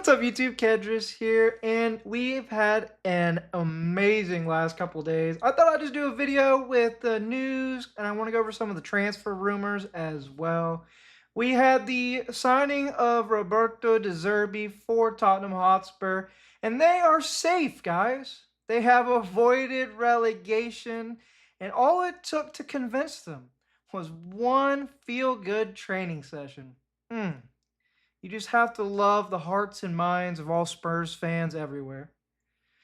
What's up, YouTube? Kedris here, and we've had an amazing last couple days. I thought I'd just do a video with the news, and I want to go over some of the transfer rumors as well. We had the signing of Roberto De Zerbi for Tottenham Hotspur, and they are safe, guys. They have avoided relegation, and all it took to convince them was one feel-good training session. You just have to love the hearts and minds of all Spurs fans everywhere.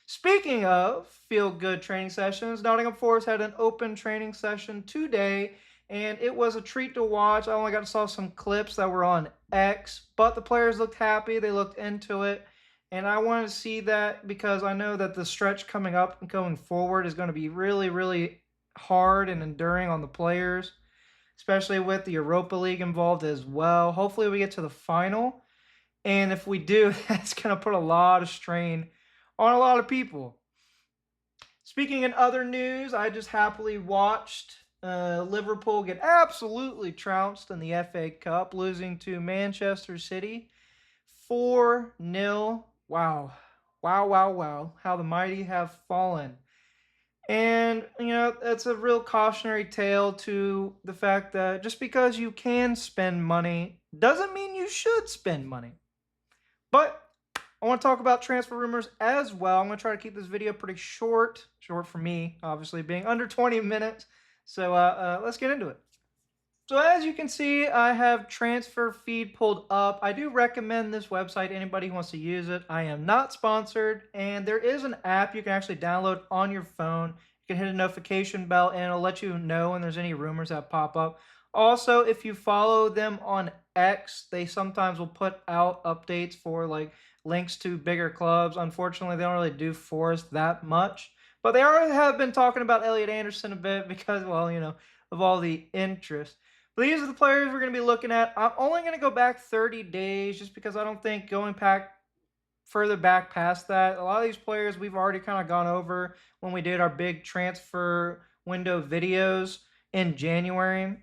Speaking of feel-good training sessions, Nottingham Forest had an open training session today, and it was a treat to watch. I only got to saw some clips that were on X, but the players looked happy. They looked into it, and I wanted to see that because I know that the stretch coming up and going forward is going to be really, really hard and enduring on the players, especially with the Europa League involved as well. Hopefully we get to the final, and if we do, that's going to put a lot of strain on a lot of people. Speaking in other news, I just happily watched Liverpool get absolutely trounced in the FA Cup, losing to Manchester City 4-0. Wow. Wow, wow, wow. How the mighty have fallen. And, that's a real cautionary tale to the fact that just because you can spend money doesn't mean you should spend money. But I want to talk about transfer rumors as well. I'm going to try to keep this video pretty short. Short for me, obviously, being under 20 minutes. So let's get into it. So as you can see, I have transfer feed pulled up. I do recommend this website to anybody who wants to use it. I am not sponsored, and there is an app you can actually download on your phone. You can hit a notification bell, and it'll let you know when there's any rumors that pop up. Also, if you follow them on X, they sometimes will put out updates for like links to bigger clubs. Unfortunately, they don't really do Forest that much, but they already have been talking about Elliot Anderson a bit because, well, of all the interest. But these are the players we're going to be looking at. I'm only going to go back 30 days just because I don't think going back further back past that. A lot of these players we've already kind of gone over when we did our big transfer window videos in January.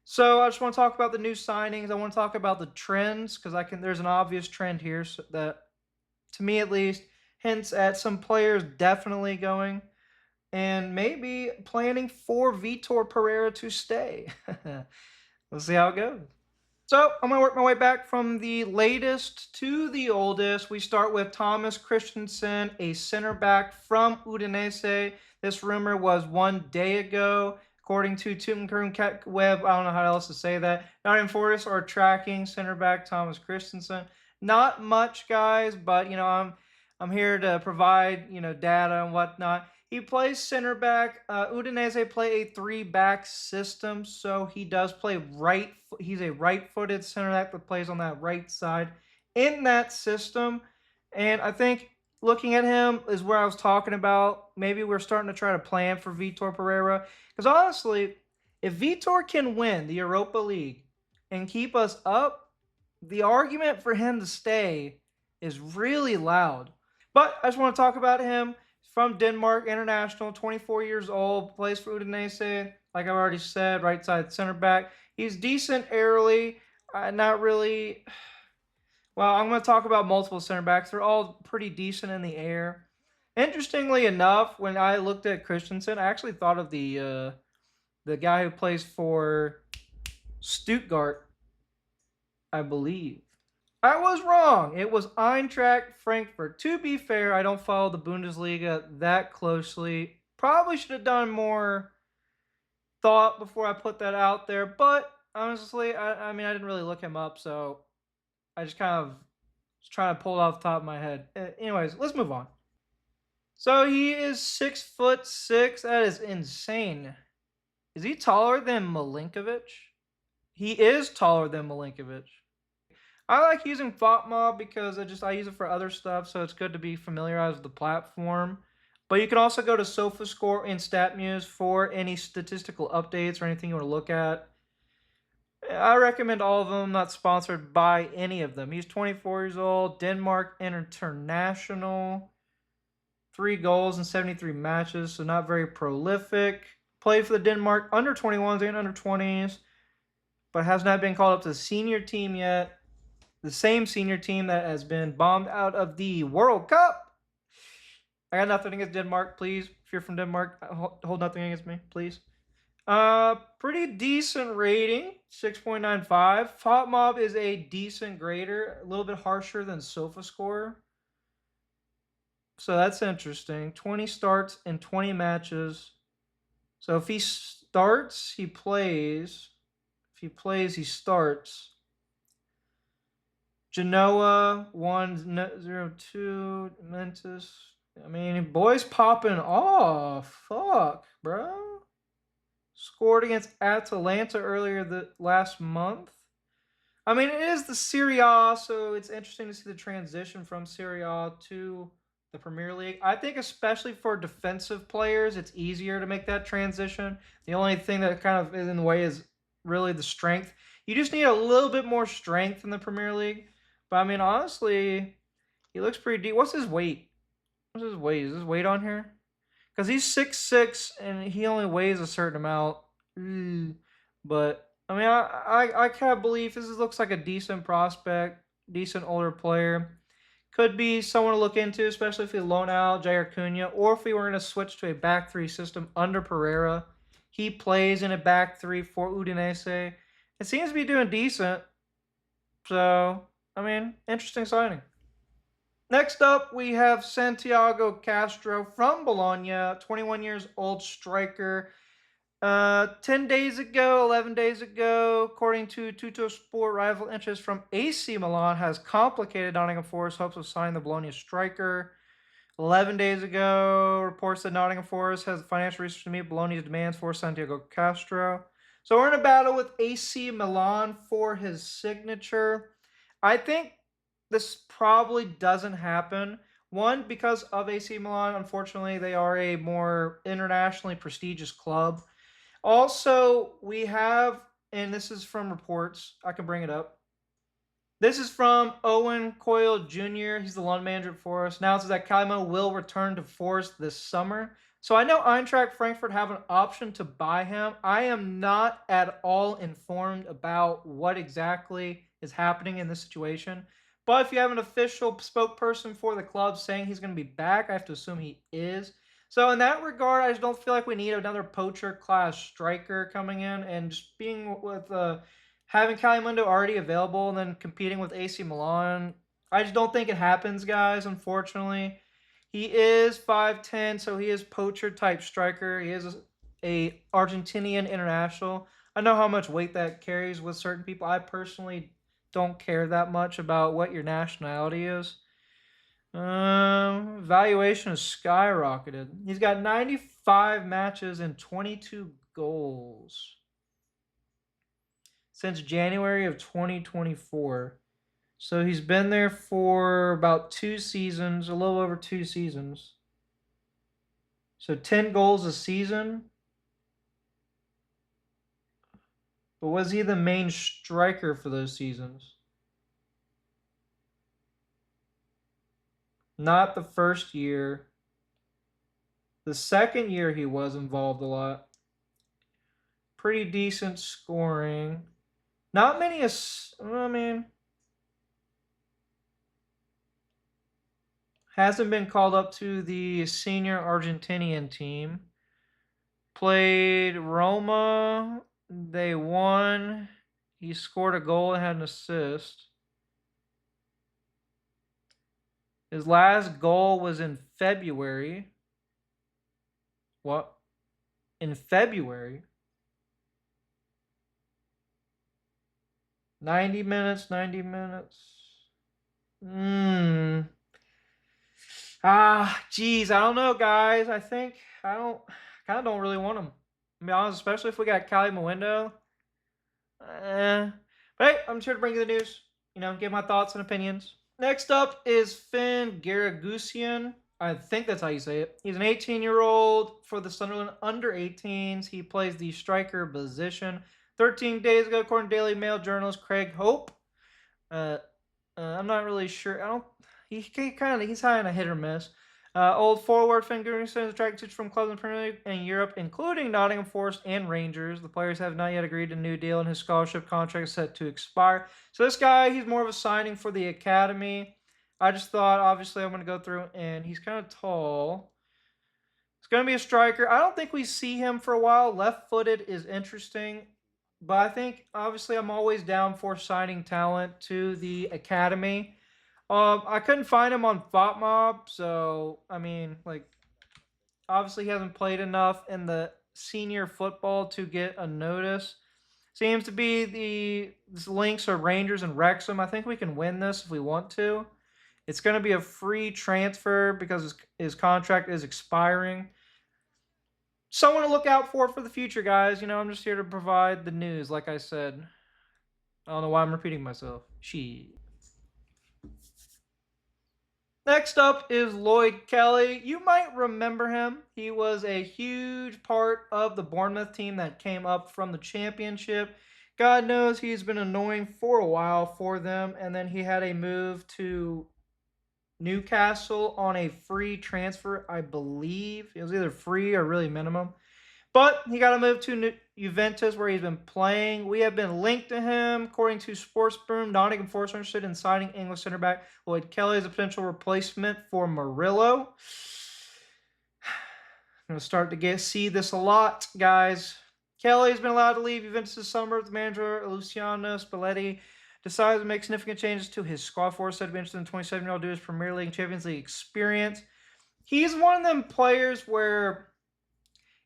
So I just want to talk about the new signings. I want to talk about the trends because there's an obvious trend here that, to me at least, hints at some players definitely going and maybe planning for Vitor Pereira to stay. We'll see how it goes. So I'm going to work my way back from the latest to the oldest. We start with Thomas Kristensen, a center back from Udinese. This rumor was 1 day ago. According to Tutankaroon Web, I don't know how else to say that. Nottingham Forest are tracking center back Thomas Kristensen. Not much, guys, but I'm here to provide data and whatnot. He plays center back. Udinese play a 3-back system, so he does play right. He's a right-footed center back that plays on that right side in that system. And I think looking at him is where I was talking about. Maybe we're starting to try to plan for Vitor Pereira. Because honestly, if Vitor can win the Europa League and keep us up, the argument for him to stay is really loud. But I just want to talk about him. From Denmark, international, 24 years old, plays for Udinese, like I've already said, right side center back. He's decent aerially, not really. Well, I'm going to talk about multiple center backs. They're all pretty decent in the air. Interestingly enough, when I looked at Kristensen, I actually thought of the guy who plays for Stuttgart, I believe. I was wrong. It was Eintracht Frankfurt. To be fair, I don't follow the Bundesliga that closely. Probably should have done more thought before I put that out there. But honestly, I mean, I didn't really look him up, so I just kind of was trying to pull it off the top of my head. Anyways, let's move on. So he is 6'6". That is insane. Is he taller than Milinkovic? He is taller than Milinkovic. I like using FotMob because I use it for other stuff, so it's good to be familiarized with the platform. But you can also go to SofaScore and StatMuse for any statistical updates or anything you want to look at. I recommend all of them, not sponsored by any of them. He's 24 years old, Denmark international, 3 goals in 73 matches, so not very prolific. Played for the Denmark under 21s and under 20s, but has not been called up to the senior team yet. the same senior team that has been bombed out of the World Cup. I got nothing against Denmark, please. If you're from Denmark, hold nothing against me, please. Pretty decent rating, 6.95. FOTMob is a decent grader, a little bit harsher than SofaScore. So that's interesting. 20 starts in 20 matches. So if he starts, he plays. If he plays, he starts. Genoa 1-0-2. Mentis. I mean, boys popping off. Fuck, bro. Scored against Atalanta earlier the last month. I mean, it is the Serie A, so it's interesting to see the transition from Serie A to the Premier League. I think especially for defensive players, it's easier to make that transition. The only thing that kind of is in the way is really the strength. You just need a little bit more strength in the Premier League. But I mean, honestly, he looks pretty deep. What's his weight? What's his weight? Is his weight on here? Because he's 6'6" and he only weighs a certain amount. But I mean, I can't believe this looks like a decent prospect, decent older player. Could be someone to look into, especially if we loan out Geragusyan, or if we were going to switch to a back three system under Pereira. He plays in a back three for Udinese. It seems to be doing decent. So, I mean, interesting signing. Next up, we have Santiago Castro from Bologna, 21 years old striker. 10 days ago, 11 days ago, according to Tutto Sport, rival interest from AC Milan has complicated Nottingham Forest hopes of signing the Bologna striker. 11 days ago, reports that Nottingham Forest has the financial resources to meet Bologna's demands for Santiago Castro. So we're in a battle with AC Milan for his signature. I think this probably doesn't happen. One, because of AC Milan, unfortunately, they are a more internationally prestigious club. Also, we have, and this is from reports, I can bring it up. This is from Owen Coyle Jr. He's the London manager at Forest. Now it says that Kalimo will return to Forest this summer. So I know Eintracht Frankfurt have an option to buy him. I am not at all informed about what exactly is happening in this situation. But if you have an official spokesperson for the club saying he's going to be back, I have to assume he is. So in that regard, I just don't feel like we need another poacher class striker coming in, and just being with having Calimundo already available and then competing with AC Milan. I just don't think it happens, guys, unfortunately. He is 5'10", so he is poacher type striker. He is a Argentinian international. I know how much weight that carries with certain people. I personally don't care that much about what your nationality is. Valuation has skyrocketed. He's got 95 matches and 22 goals since January of 2024. So he's been there for about 2 seasons, a little over 2 seasons. So 10 goals a season. But was he the main striker for those seasons? Not the first year. The second year he was involved a lot. Pretty decent scoring. Not many, I mean, hasn't been called up to the senior Argentinian team. Played Roma. They won. He scored a goal and had an assist. His last goal was in February. What? In February? 90 minutes, 90 minutes. Geez, I don't know, guys. I kind of don't really want him. To be honest, especially if we got Cali Mwendo. But hey, I'm just here to bring you the news. Give my thoughts and opinions. Next up is Finn Geragusyan. I think that's how you say it. He's an 18-year-old for the Sunderland under-18s. He plays the striker position. 13 days ago, according to Daily Mail journalist Craig Hope. I'm not really sure. He's kind of hit or miss. Old forward Fingers is attracted from clubs in the Premier League and Europe, including Nottingham Forest and Rangers. The players have not yet agreed to a new deal, and his scholarship contract is set to expire. So this guy, he's more of a signing for the academy. I just thought, obviously, I'm going to go through, and he's kind of tall. It's going to be a striker. I don't think we see him for a while. Left-footed is interesting, but I think, obviously, I'm always down for signing talent to the academy. I couldn't find him on FotMob, so I mean, like, obviously he hasn't played enough in the senior football to get a notice. Seems to be the links are Rangers and Wrexham. I think we can win this if we want to. It's going to be a free transfer because his contract is expiring. Someone to look out for the future, guys. You know, I'm just here to provide the news, like I said. I don't know why I'm repeating myself. Next up is Lloyd Kelly. You might remember him. He was a huge part of the Bournemouth team that came up from the championship. God knows he's been annoying for a while for them. And then he had a move to Newcastle on a free transfer, I believe. It was either free or really minimum. But he got to move to Juventus, where he's been playing. We have been linked to him. According to Sportsboom, Nottingham Forest are interested in signing English center back Lloyd Kelly as a potential replacement for Murillo. I'm going to start to see this a lot, guys. Kelly has been allowed to leave Juventus this summer. The manager, Luciano Spalletti, decides to make significant changes to his squad. Forest said to be interested in 27-year-old due to his Premier League and Champions League experience. He's one of them players where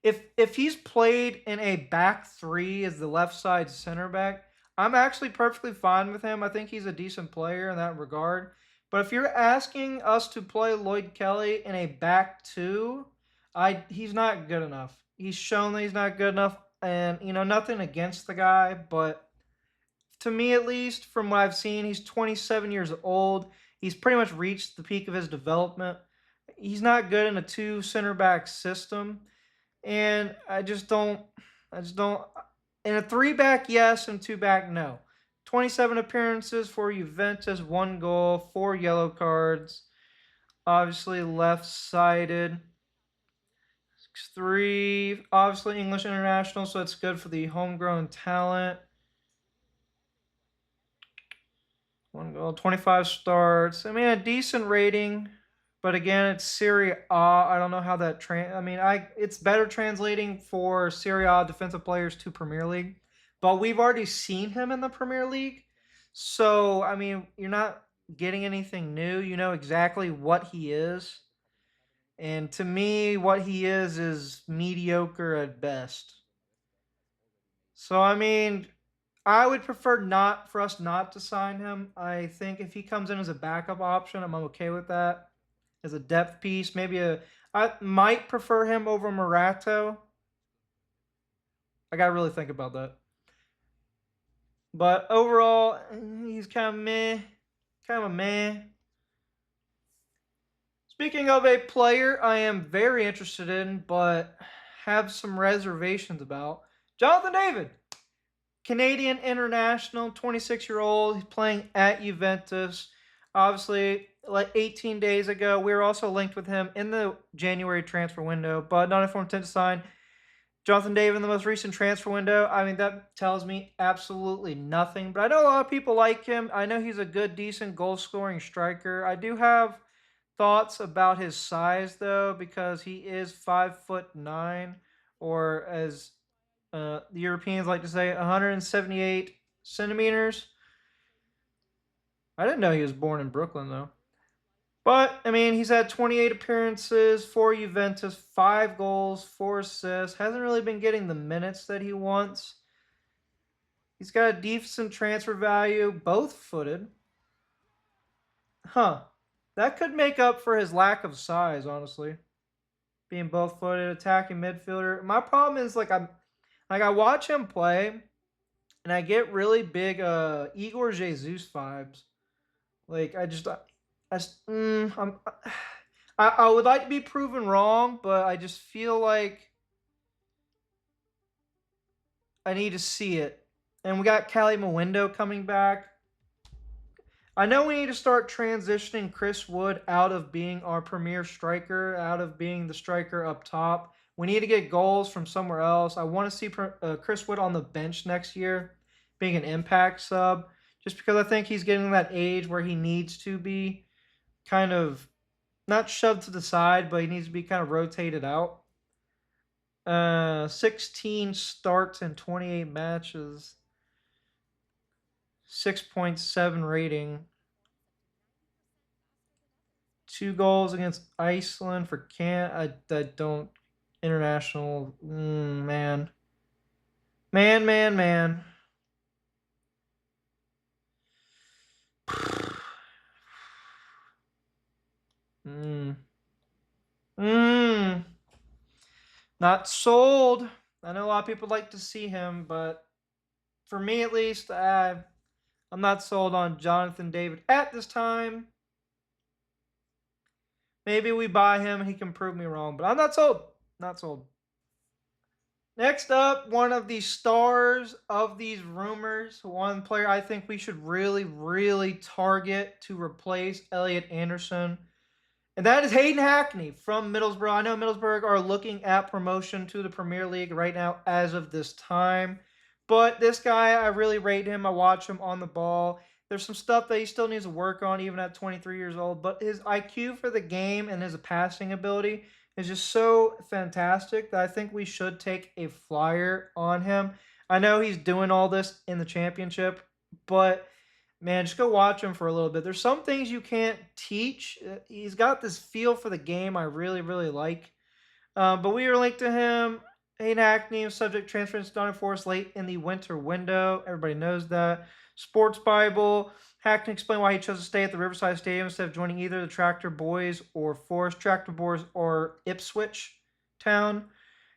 if he's played in a back three as the left side center back, I'm actually perfectly fine with him. I think he's a decent player in that regard. But if you're asking us to play Lloyd Kelly in a back two, he's not good enough. He's shown that he's not good enough, and nothing against the guy, but to me at least, from what I've seen, he's 27 years old. He's pretty much reached the peak of his development. He's not good in a two center back system. And I just don't. In a three back, yes, and two back, no. 27 appearances for Juventus, 1 goal, 4 yellow cards. Obviously left sided. 6'3", obviously English international, so it's good for the homegrown talent. 1 goal, 25 starts. I mean, a decent rating. But again, it's Serie A. I don't know how that it's better translating for Serie A defensive players to Premier League. But we've already seen him in the Premier League. So, I mean, you're not getting anything new. You know exactly what he is. And to me, what he is mediocre at best. So, I mean, I would prefer for us not to sign him. I think if he comes in as a backup option, I'm okay with that. As a depth piece, I might prefer him over Morato. I gotta really think about that. But overall, he's kind of a meh. Speaking of a player I am very interested in, but have some reservations about, Jonathan David. Canadian international, 26-year-old. He's playing at Juventus. Obviously, like 18 days ago, we were also linked with him in the January transfer window, but not informed intent to sign Jonathan David in the most recent transfer window. I mean, that tells me absolutely nothing, but I know a lot of people like him. I know he's a good, decent goal-scoring striker. I do have thoughts about his size, though, because he is 5'9", or as the Europeans like to say, 178 centimeters. I didn't know he was born in Brooklyn, though. But, I mean, he's had 28 appearances for Juventus, 5 goals, 4 assists. Hasn't really been getting the minutes that he wants. He's got a decent transfer value, both-footed. That could make up for his lack of size, honestly. Being both-footed, attacking midfielder. My problem is, I watch him play, and I get really big Igor Jesus vibes. Like, I would like to be proven wrong, but I just feel like I need to see it. And we got Callie Mwindo coming back. I know we need to start transitioning Chris Wood out of being our premier striker, out of being the striker up top. We need to get goals from somewhere else. I want to see Chris Wood on the bench next year, being an impact sub, just because I think he's getting that age where he needs to be kind of not shoved to the side, but he needs to be kind of rotated out. 16 starts in 28 matches, 6.7 rating. 2 goals against Iceland for I don't international. Man, man, man, man. mm. Mm. Not sold. I know a lot of people like to see him, but for me at least, I'm not sold on Jonathan David at this time. Maybe we buy him and he can prove me wrong, but I'm not sold. Not sold. Next up, one of the stars of these rumors, one player I think we should really, really target to replace Elliot Anderson, and that is Hayden Hackney from Middlesbrough. I know Middlesbrough are looking at promotion to the Premier League right now as of this time. But this guy, I really rate him. I watch him on the ball. There's some stuff that he still needs to work on, even at 23 years old. But his IQ for the game and his passing ability is just so fantastic that I think we should take a flyer on him. I know he's doing all this in the championship, but man, just go watch him for a little bit. There's some things you can't teach. He's got this feel for the game I really, really like. But we are linked to him. Hayden Hackney was subject transfer to Nottingham Forest late in the winter window. Everybody knows that. Sports Bible. Hackney explained why he chose to stay at the Riverside Stadium instead of joining either the Tractor Boys or Forest Tractor Boys or Ipswich Town.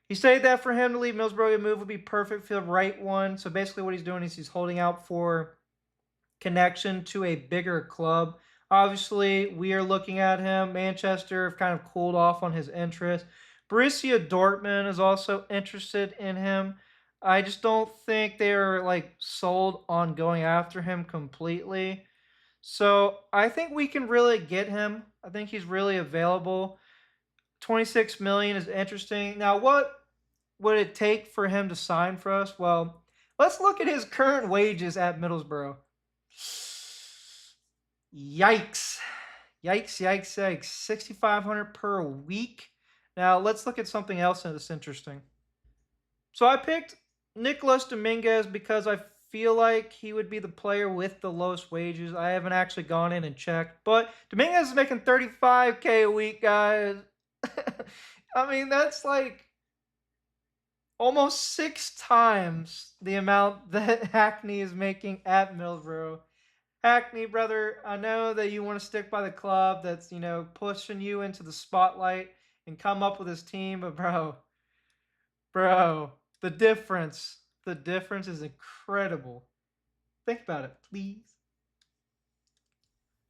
He stated that for him to leave Middlesbrough, a move would be perfect for the right one. So basically, what he's doing is he's holding out for connection to a bigger club. Obviously, we are looking at him. Manchester have kind of cooled off on his interest. Borussia Dortmund is also interested in him. I just don't think they're like sold on going after him completely. So I think we can really get him. I think he's really available. 26 million is interesting. Now, what would it take for him to sign for us? Well, let's look at his current wages at Middlesbrough. Yikes. Yikes, yikes, yikes. 6,500 per week. Now, let's look at something else that's interesting. So I picked Nicolas Dominguez because I feel like he would be the player with the lowest wages. I haven't actually gone in and checked, but Dominguez is making 35K a week, guys. I mean, that's like almost 6 times the amount that Hackney is making at Middlesbrough. Hackney, brother, I know that you want to stick by the club that's, pushing you into the spotlight and come up with this team, but bro, the difference is incredible. Think about it, please.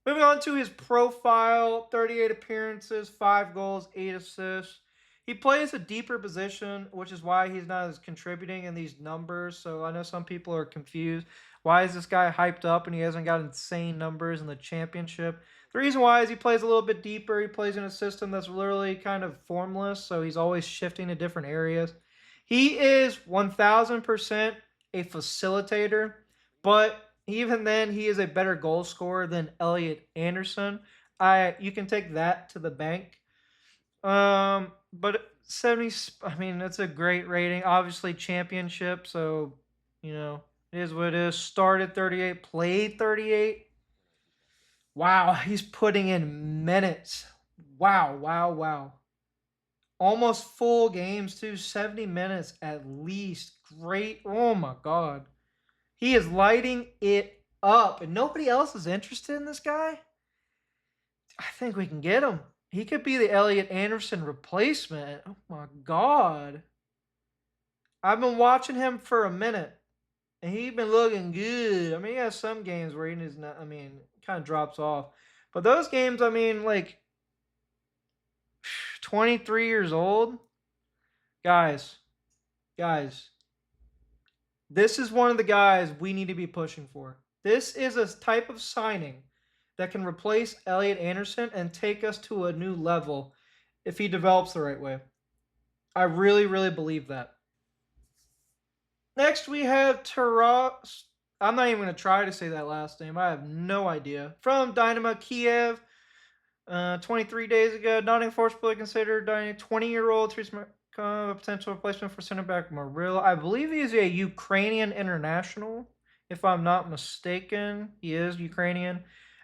Moving on to his profile, 38 appearances, 5 goals, 8 assists. He plays a deeper position, which is why he's not as contributing in these numbers. So I know some people are confused. Why is this guy hyped up and he hasn't got insane numbers in the championship? The reason why is he plays a little bit deeper. He plays in a system that's literally kind of formless, so he's always shifting to different areas. He is 1000% a facilitator, but even then, he is a better goal scorer than Elliot Anderson. You can take that to the bank. But 70, I mean, that's a great rating. Obviously, championship, so it is what it is. Started 38, played 38. Wow, he's putting in minutes. Wow, wow, wow. Almost full games too, 70 minutes at least. Great. Oh my god. He is lighting it up, and nobody else is interested in this guy. I think we can get him. He could be the Elliot Anderson replacement. Oh my god. I've been watching him for a minute, and he's been looking good. I mean, he has some games where he is not, kind of drops off. But those games, like 23 years old, guys, guys, this is one of the guys we need to be pushing for. This is a type of signing that can replace Elliot Anderson and take us to a new level if he develops the right way. I really, really believe that. Next, we have Taras. I'm not even going to try to say that last name. I have no idea. From Dynamo Kiev, 23 days ago, Nottingham Forest player considered a 20-year-old to become a potential replacement for center back Marilla. I believe he's a Ukrainian international, if I'm not mistaken. He is Ukrainian.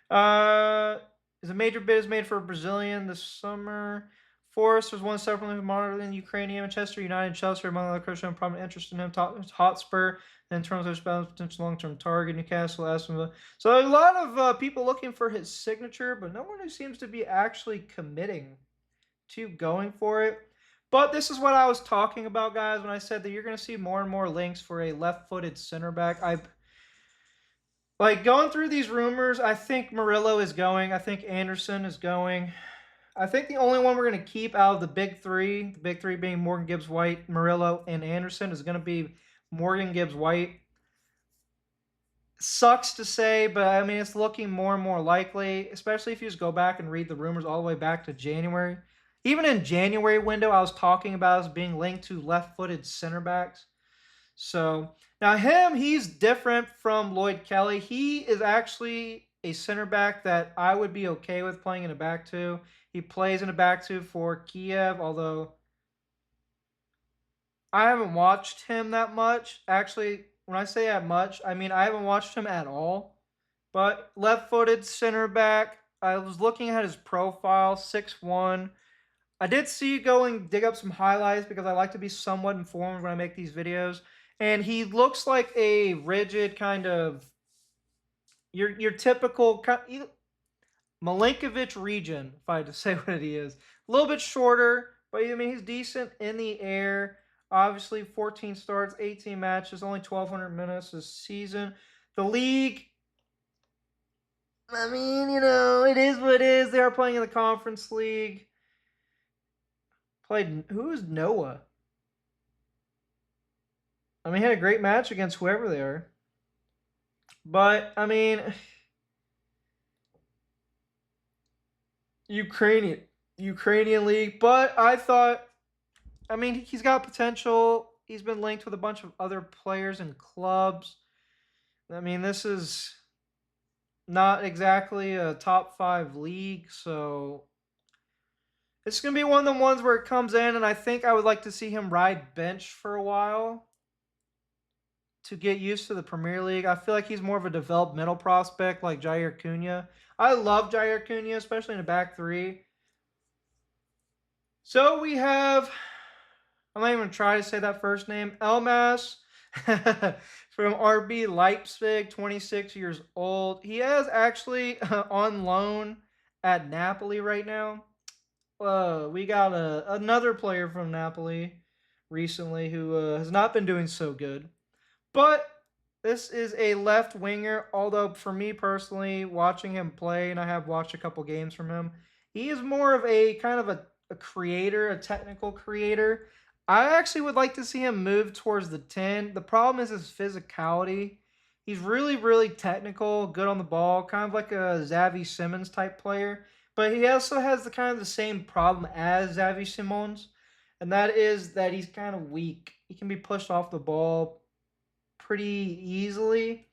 Is a major bid is made for a Brazilian this summer. Forest was one separately monitored in Ukraine, Manchester United, Chelsea, among other coaches showing prominent interest in him. Hotspur, in terms of potential long-term target, Newcastle, Aston Villa. So a lot of people looking for his signature, but no one who seems to be actually committing to going for it. But this is what I was talking about, guys, when I said that you're going to see more and more links for a left-footed center back. Like, going through these rumors, I think Murillo is going. I think Anderson is going. I think the only one we're going to keep out of the big three being Morgan Gibbs White, Murillo, and Anderson, is going to be Morgan Gibbs White. Sucks to say, but I mean, it's looking more and more likely, especially if you just go back and read the rumors all the way back to January. Even in January window, I was talking about as being linked to left-footed center backs. So now he's different from Lloyd Kelly. He is actually a center back that I would be okay with playing in a back two. He plays in a back two for Kiev, although I haven't watched him that much. Actually, when I say that much, I mean I haven't watched him at all. But left-footed center back, I was looking at his profile, 6'1". I did see you go and dig up some highlights because I like to be somewhat informed when I make these videos. And he looks like a rigid kind of your typical Milinkovic region, if I had to say what he is. A little bit shorter, but I mean he's decent in the air. Obviously, 14 starts, 18 matches, only 1,200 minutes this season. The league, I mean, it is what it is. They are playing in the Conference League. Who's Noah? I mean, he had a great match against whoever they are. But, I mean, Ukrainian league. But I thought, I mean, he's got potential. He's been linked with a bunch of other players and clubs. I mean, this is not exactly a top 5 league, so it's going to be one of the ones where it comes in, and I think I would like to see him ride bench for a while to get used to the Premier League. I feel like he's more of a developmental prospect like Jair Cunha. I love Jair Cunha, especially in the back three. So we have, I'm not even going to try to say that first name, Elmas from RB Leipzig, 26 years old. He is actually on loan at Napoli right now. We got another player from Napoli recently who has not been doing so good. But this is a left winger, although for me personally, watching him play, and I have watched a couple games from him, he is more of a kind of a creator, a technical creator. I actually would like to see him move towards the 10. The problem is his physicality. He's really, really technical, good on the ball, kind of like a Xavi Simons type player. But he also has the kind of the same problem as Xavi Simons, and that is that he's kind of weak. He can be pushed off the ball pretty easily.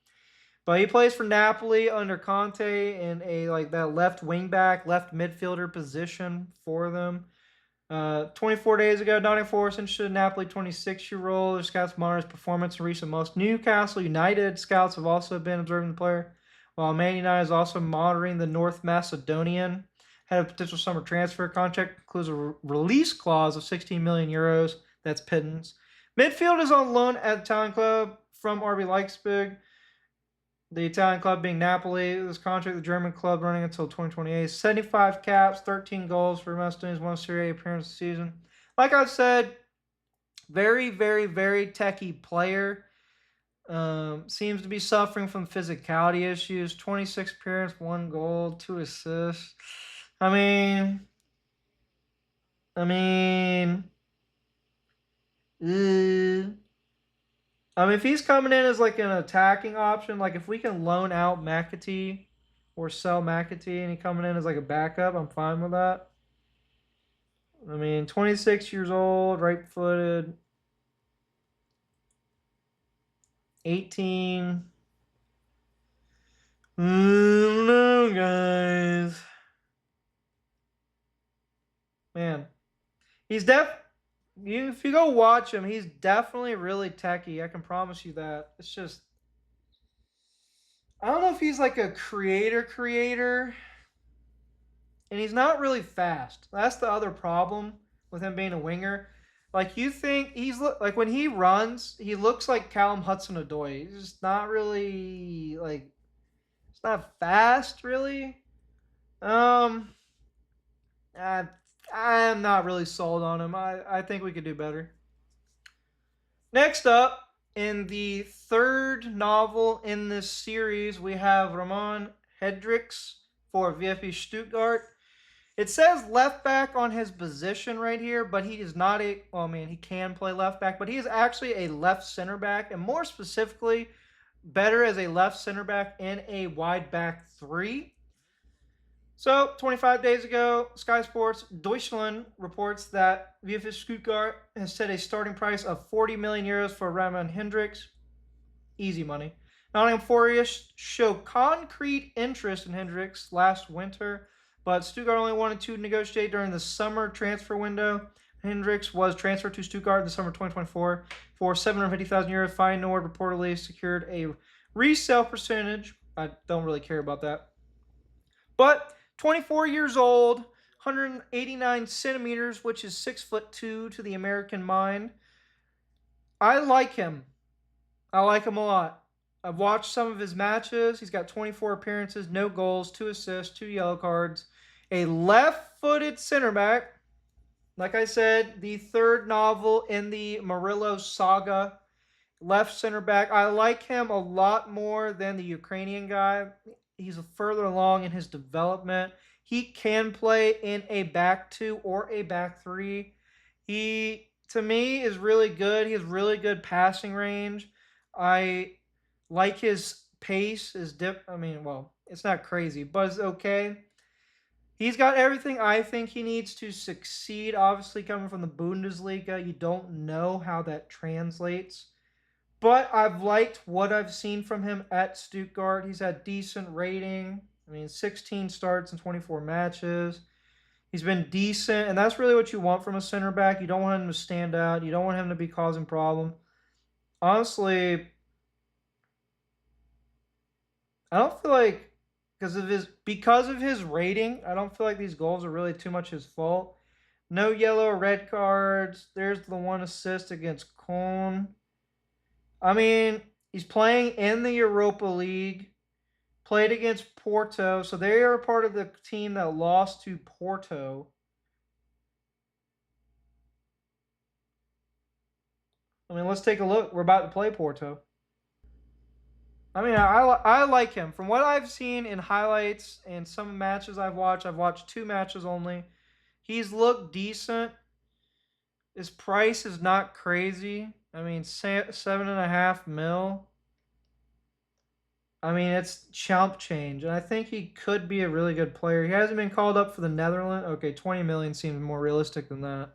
But he plays for Napoli under Conte in a like that left wing back, left midfielder position for them. 24 days ago, Nottingham Forest interested in Napoli 26-year-old. Their scouts monitor his performance in recent months. Newcastle United scouts have also been observing the player, while Man United is also monitoring the North Macedonian. Had a potential summer transfer contract, includes a release clause of 16 million euros. That's pittance. Midfield is on loan at the Italian club from RB Leipzig. The Italian club being Napoli. This contract, the German club, running until 2028. 75 caps, 13 goals for Macedonia's one Serie A appearance this season. Like I said, very, very, very techie player. Seems to be suffering from physicality issues. 26 appearance, 1 goal, 2 assists. I mean, if he's coming in as like an attacking option, like if we can loan out McAtee or sell McAtee and he coming in as like a backup. I'm fine with that. I mean, 26 years old, right-footed, 18. I don't know, guys. Man, he's if you go watch him, he's definitely really techy. I can promise you that. It's just I don't know if he's like a creator, and he's not really fast. That's the other problem with him being a winger. Like you think like when he runs, he looks like Callum Hudson-Odoi. He's just not really like it's not fast really. Um, I, I'm not really sold on him. I think we could do better. Next up, in the third novel in this series, we have Ramon Hendriks for VfB Stuttgart. It says left back on his position right here, but he is not a. Well, I mean, he can play left back, but he is actually a left center back, and more specifically, better as a left center back in a wide back three. So, 25 days ago, Sky Sports Deutschland reports that VfB Stuttgart has set a starting price of 40 million euros for Ramon Hendriks. Easy money. Nottingham Forest showed concrete interest in Hendriks last winter, but Stuttgart only wanted to negotiate during the summer transfer window. Hendriks was transferred to Stuttgart in the summer of 2024 for 750,000 euros. Feyenoord reportedly secured a resale percentage. I don't really care about that. But 24 years old, 189 centimeters, which is 6'2" to the American mind. I like him. I like him a lot. I've watched some of his matches. He's got 24 appearances, no goals, 2 assists, 2 yellow cards. A left-footed center back. Like I said, the third novel in the Murillo saga. Left center back. I like him a lot more than the Ukrainian guy. He's further along in his development. He can play in a back two or a back three. He, to me, is really good. He has really good passing range. I like his pace. It's not crazy, but it's okay. He's got everything I think he needs to succeed. Obviously, coming from the Bundesliga, you don't know how that translates. But I've liked what I've seen from him at Stuttgart. He's had decent rating. 16 starts in 24 matches. He's been decent, and that's really what you want from a center back. You don't want him to stand out. You don't want him to be causing problem. Honestly, I don't feel like because of his rating, I don't feel like these goals are really too much his fault. No yellow or red cards. There's the 1 assist against Köln. He's playing in the Europa League, played against Porto, so they are part of the team that lost to Porto. Let's take a look. We're about to play Porto. I like him. From what I've seen in highlights and some matches I've watched 2 matches only. He's looked decent. His price is not crazy. 7.5 mil. It's chump change, and I think he could be a really good player. He hasn't been called up for the Netherlands. Okay, 20 million seems more realistic than that.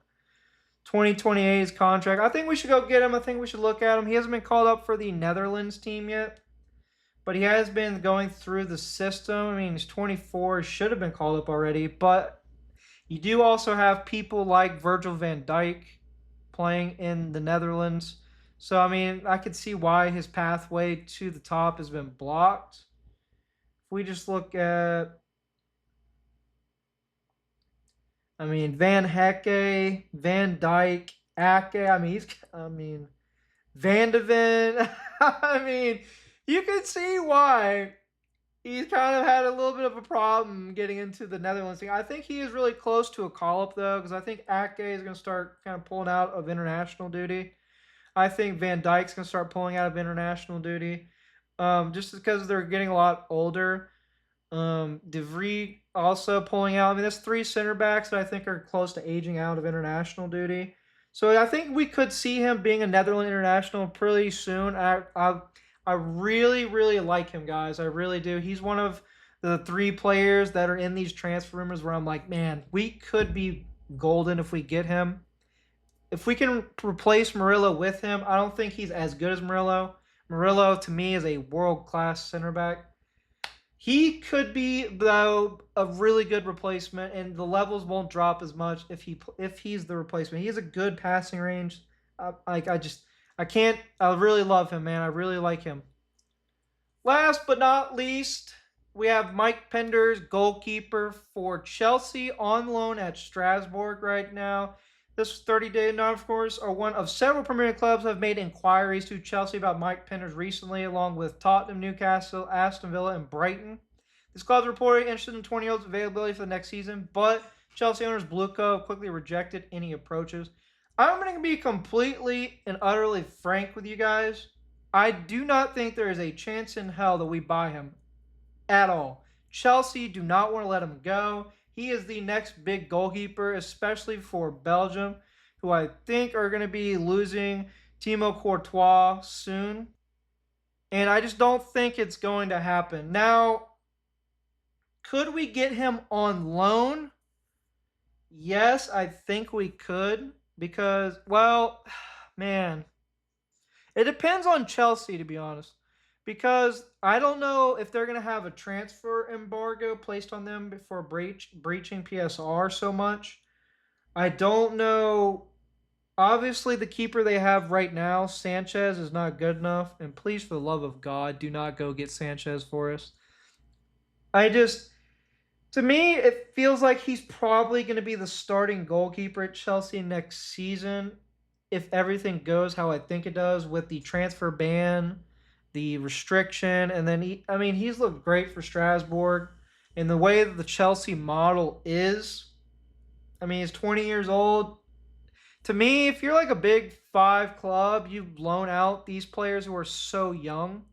2028 is contract. I think we should go get him. I think we should look at him. He hasn't been called up for the Netherlands team yet, but he has been going through the system. He's 24. He should have been called up already, but you do also have people like Virgil van Dijk playing in the Netherlands. So, I could see why his pathway to the top has been blocked. If we just look at, Van Hecke, Van Dijk, Ake, Van de Ven. You can see why he's kind of had a little bit of a problem getting into the Netherlands thing. I think he is really close to a call-up, though, because I think Ake is going to start kind of pulling out of international duty. I think Van Dijk's going to start pulling out of international duty just because they're getting a lot older. De Vrij also pulling out. That's 3 center backs that I think are close to aging out of international duty. So I think we could see him being a Netherlands international pretty soon. I really, really like him, guys. I really do. He's one of the 3 players that are in these transfer rumors where I'm like, man, we could be golden if we get him. If we can replace Murillo with him, I don't think he's as good as Murillo. Murillo, to me, is a world-class center back. He could be, though, a really good replacement, and the levels won't drop as much if he's the replacement. He has a good passing range. I can't. I really love him, man. I really like him. Last but not least, we have Mike Penders, goalkeeper for Chelsea, on loan at Strasbourg right now. This 30-day note, of course, are one of several Premier League clubs have made inquiries to Chelsea about Mike Penders recently, along with Tottenham, Newcastle, Aston Villa, and Brighton. This club's reported interested in 20-year-old's availability for the next season, but Chelsea owners Bluco have quickly rejected any approaches. I'm going to be completely and utterly frank with you guys. I do not think there is a chance in hell that we buy him at all. Chelsea do not want to let him go. He is the next big goalkeeper, especially for Belgium, who I think are going to be losing Thibaut Courtois soon. And I just don't think it's going to happen. Now, could we get him on loan? Yes, I think we could. Because, well, man, it depends on Chelsea, to be honest. Because I don't know if they're going to have a transfer embargo placed on them for breaching PSR so much. I don't know. Obviously, the keeper they have right now, Sanchez, is not good enough. And please, for the love of God, do not go get Sanchez for us. To me, it feels like he's probably going to be the starting goalkeeper at Chelsea next season if everything goes how I think it does with the transfer ban, the restriction, and then he's looked great for Strasbourg. And the way that the Chelsea model is, he's 20 years old. To me, if you're like a big 5 club, you loan out these players who are so young.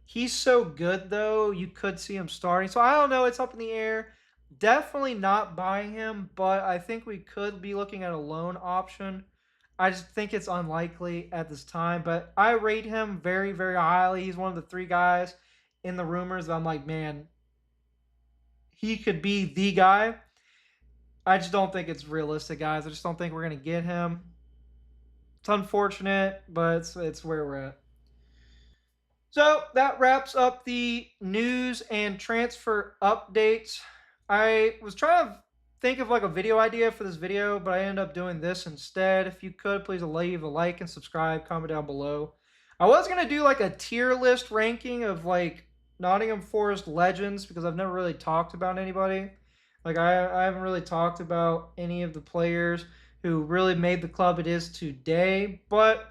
He's so good, though, you could see him starting. So I don't know. It's up in the air. Definitely not buying him, but I think we could be looking at a loan option. I just think it's unlikely at this time, but I rate him very, very highly. He's one of the 3 guys in the rumors that I'm like, man, he could be the guy. I just don't think it's realistic, guys. I just don't think we're going to get him. It's unfortunate, but it's where we're at. So that wraps up the news and transfer updates. I was trying to think of like a video idea for this video, but I ended up doing this instead. If you could, please leave a like and subscribe, comment down below. I was going to do like a tier list ranking of like Nottingham Forest legends because I've never really talked about anybody. Like I haven't really talked about any of the players who really made the club it is today, but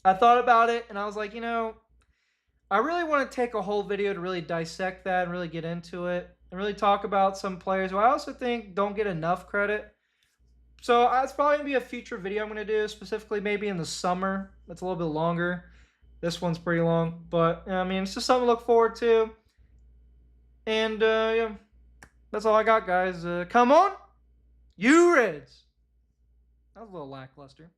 I thought about it and I was like, I really want to take a whole video to really dissect that and really get into it and really talk about some players who I also think don't get enough credit. So it's probably going to be a future video I'm going to do, specifically maybe in the summer. That's a little bit longer. This one's pretty long, but it's just something to look forward to. And yeah, that's all I got, guys. Come on, you Reds. That was a little lackluster.